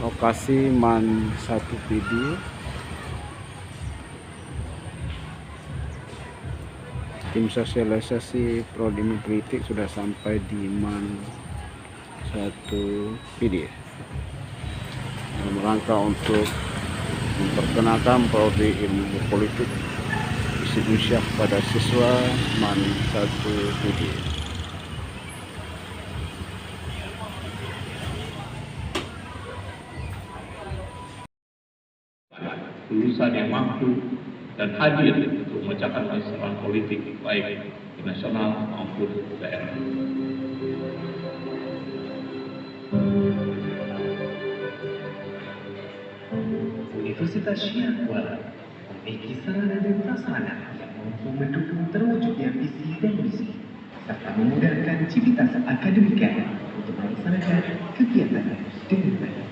lokasi MAN 1 PD. Tim sosialisasi Prodi Politik sudah sampai di MAN 1 PD dalam rangka untuk memperkenalkan Prodi Ilmu Politik Indonesia kepada siswa MAN 1 PD. Lulusan yang mampu dan hadir untuk memecahkan masalah politik baik di nasional maupun daerah. Universitas Syekh Kuala memiliki sarana dan prasarana yang mampu mendukung terwujudnya visi dan misi serta memudahkan civitas akademika untuk melaksanakan kegiatan dengan baik.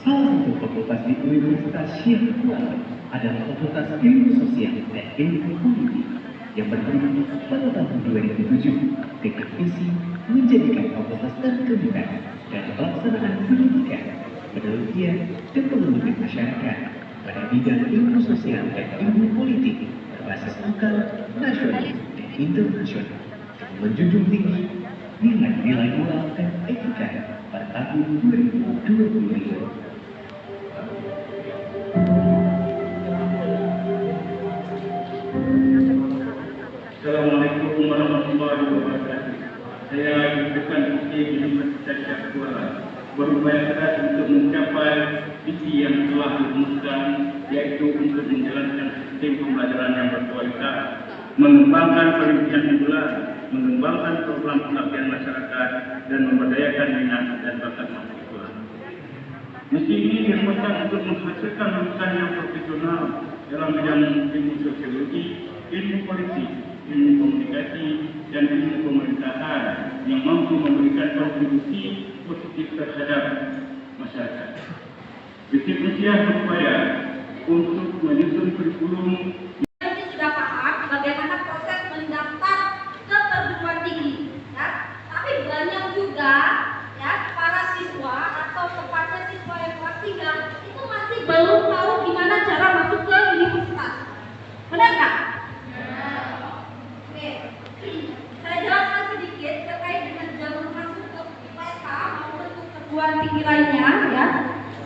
Salah satu fakultas di Universitas Syekh Kuala adalah Fakultas Ilmu Sosial dan Ilmu Politik yang berdiri pada tahun 2007 dengan visi menjadikan fakultas terkemuka dan pelaksanaan pendidikan, penelitian, dan pengembangan masyarakat pada bidang ilmu sosial dan ilmu politik berbasis lokal, nasional, dan internasional dengan menjunjung tinggi nilai-nilai moral dan etika pada tahun 2025. Assalamualaikum warahmatullahi wabarakatuh. Saya Dekan Putih Universitas Syekh Kuala berupaya keras untuk mencapai visi yang telah dirumuskan, yaitu untuk menjalankan sistem pembelajaran yang berkualitas, mengembangkan pendidikan tunggal, mengembangkan program pengabdian masyarakat, dan memberdayakan minat dan bakat mahasiswa. Misi ini dirumuskan untuk menghasilkan lulusan yang profesional dalam bidang ilmu sosiologi, ilmu politik, ilmu komunikasi, dan ilmu pemerintahan yang mampu memberikan kontribusi positif terhadap masyarakat. Visi-misi berupaya untuk menyusun kurikulum. Kami sudah paham bagaimana proses mendaftar ke perguruan tinggi, ya. Tapi banyak juga ya para siswa atau tepatnya siswa yang kelas 3 itu masih belum tahu gimana cara masuk ke universitas. Benar nggak? Oke, saya jelaskan sedikit terkait dengan jalur masuk ke IPK maupun ke perguruan tinggi lainnya, ya.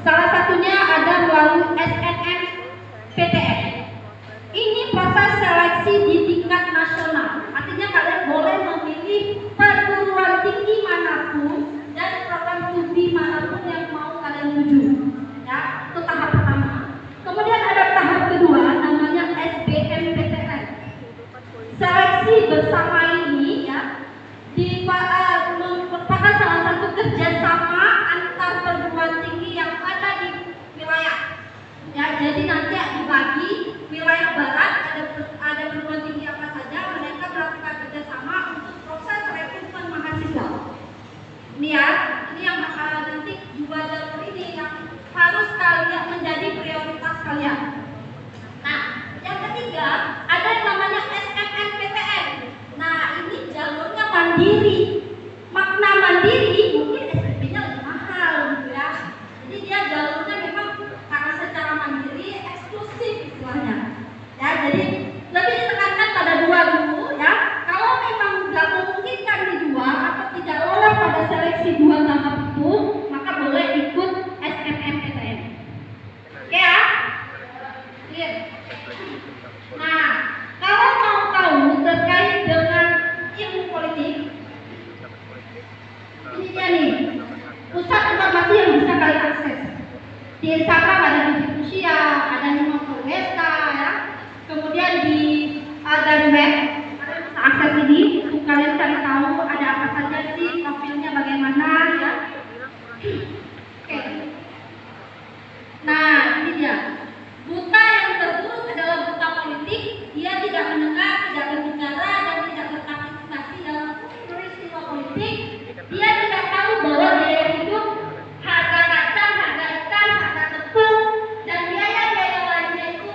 Salah satunya ada melalui SNMPTN. Ini proses seleksi di tingkat nasional. Artinya kalian boleh memilih perguruan tinggi manapun dan program studi manapun yang mau kalian tuju. Ya, itu tahap pertama. Kemudian ada tahap kedua namanya SBMPTN. Seleksi bersama ini ya merupakan salah satu kerjasama antar perguruan tinggi yang ada di wilayah. Ya, jadi nanti dibagi wilayah barat ada perguruan tinggi apa saja, mereka melakukan kerjasama untuk proses rekrutmen mahasiswa. Ini ya, ini yang nanti dua jalur ini yang harus kalian menjadi prioritas kalian. Nah, yang ketiga ada yang namanya SNMPTN. Nah, ini jalurnya mandiri. Makna mandiri mungkin SPP-nya lebih mahal gitu ya. Jadi dia jalurnya memang karena secara mandiri eksklusif istilahnya. Ya, jadi lebih ditekankan pada dua dulu ya. Kalau memang nggak memungkinkan di dua atau tidak lolos pada seleksi dua tahap itu, maka boleh ikut SNMPTN. Oke ya? Clear? Nah, kalau mau tahu terkait dengan ilmu politik, ini dia nih pusat informasi yang bisa kalian akses. Di Instagram ada Institusia, ada Nimaful Westa ya. Kemudian di dari web kalian bisa akses ini untuk kalian cari tahu ada apa saja sih, profilnya bagaimana ya. Oke. Nah, ini dia. Buta yang terburuk adalah buta politik. Dia tidak mendengar, tidak berbicara, dan tidak berpartisipasi dalam peristiwa politik. Dia tidak tahu bahwa biaya hidup, harga kacang, harga ikan, harga tepung, dan biaya-biaya lainnya itu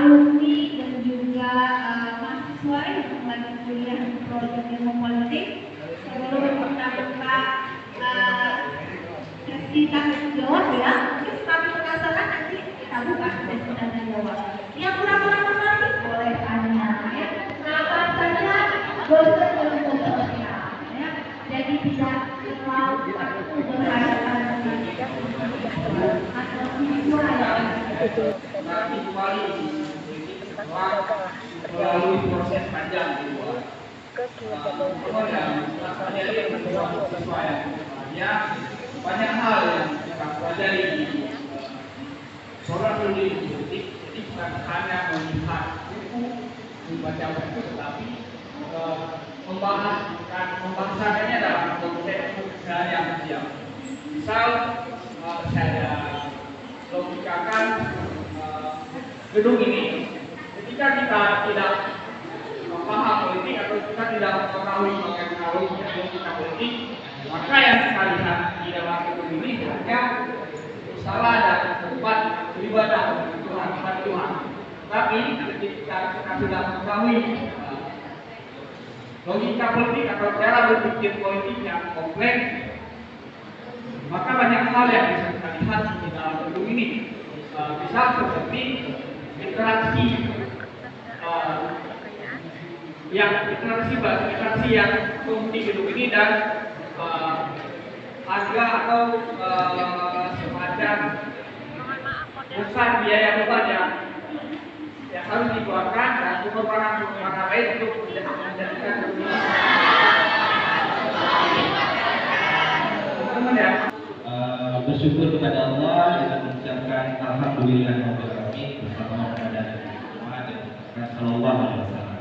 alumni dan juga mahasiswa yang lagi kuliah di program ilmu politik. Sebelum kita buka sesi tanya jawab ya, mungkin kami penasaran nanti kita buka sesi tanya jawab. Yang kurang-kurang mengerti boleh tanya ya. Kapan saja dosen ilmu sosial ya. Jadi tidak terlalu takut berhadapan dengan atau siswa yang melalui proses panjang di luar. Kemudian banyak hal yang kita pelajari di seorang penulis politik. Jadi bukan hanya melihat buku, membaca buku, tetapi membahasakannya dalam konteks yang siap. Misal saya logikakan gedung ini, ketika kita tidak paham politik atau kita tidak mengetahui mengenai logika politik, maka yang kita lihat di dalam gedung ini hanya salah dan tempat beribadah untuk Tuhan. Tapi ketika kita sudah mengetahui logika politik atau cara berpikir politik yang kompleks, maka banyak hal yang bisa kita lihat di dalam gedung ini. Misal seperti interaksi yang di gedung ini dan harga atau semacam besar biaya beban yang harus dikeluarkan dan pengorbanan lain untuk menjadikan gedung ini. Bersyukur kepada Allah dengan mengucapkan alhamdulillahirabbil alamin bersama kepada Muhammad sallallahu alaihi wasallam.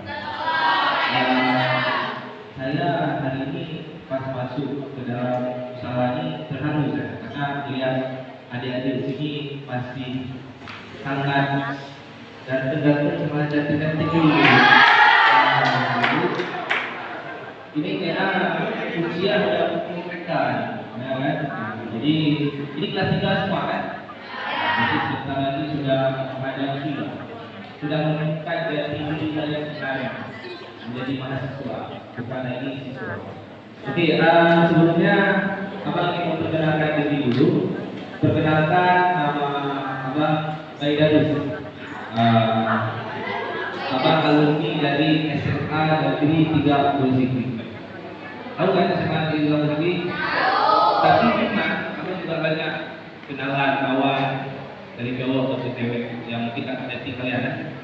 Saya hari ini pas masuk ke dalam usaha ini terharu karena melihat adik-adik di sini masih hangat dan tergantung sama cantik-cantik ini. Ini kira usia sudah mereka, ya kan? Jadi ini kelas 3 semua kan? Jadi sebentar lagi sudah menghadapi, sudah menemukan jati diri saya sebenarnya menjadi mahasiswa, bukan lagi siswa. Oke, sebelumnya abang ingin memperkenalkan diri dulu. Perkenalkan nama abang Baidarus. Abang alumni dari SMA Negeri 3 Bulsikri. Tahu kan SMA Negeri 3 Bulsikri? Tapi memang abang juga banyak kenalan kawan dari cowok atau cewek yang mungkin akan jadi kalian.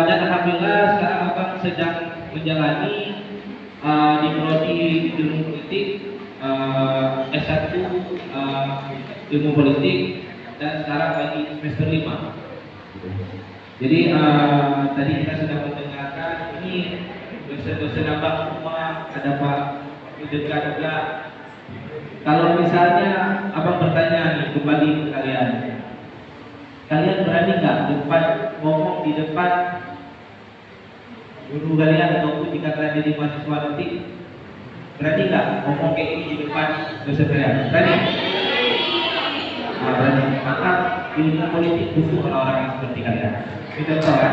Dan alhamdulillah sekarang abang sedang menjalani di prodi ilmu politik S1 ilmu politik dan sekarang lagi semester 5. Jadi tadi kita sudah mendengarkan ini dosen-dosen abang semua, ada Pak Dekat juga. Kalau misalnya abang bertanya nih kembali ke kalian berani nggak ngomong di depan guru kalian ataupun jika kalian jadi mahasiswa nanti, berani nggak ngomong kayak ini di depan dosen kalian? Berani? Berani. Maka ilmu politik butuh orang-orang yang seperti kalian. Kita tahu kan?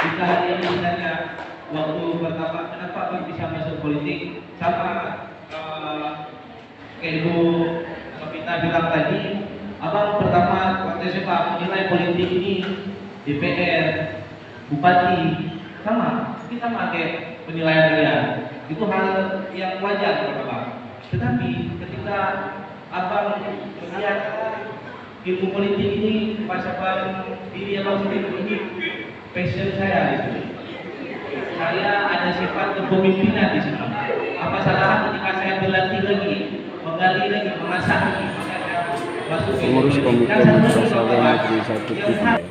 Jika hari ini misalnya waktu pertama kenapa abang bisa masuk politik, sama ilmu kita bilang tadi, abang pertama waktu SMA menilai politik ini DPR, bupati, sama kita pakai penilaian kalian. Itu hal yang wajar menurut abang. Tetapi ketika abang melihat ilmu politik ini, pasapan diri abang sendiri ini passion saya di sini. Saya ada sifat kepemimpinan di sini. Apa salah ketika saya berlatih lagi, menggali lagi, mengasah lagi, maka saya masuk ke Pengurus Komite Madrasah Negeri 1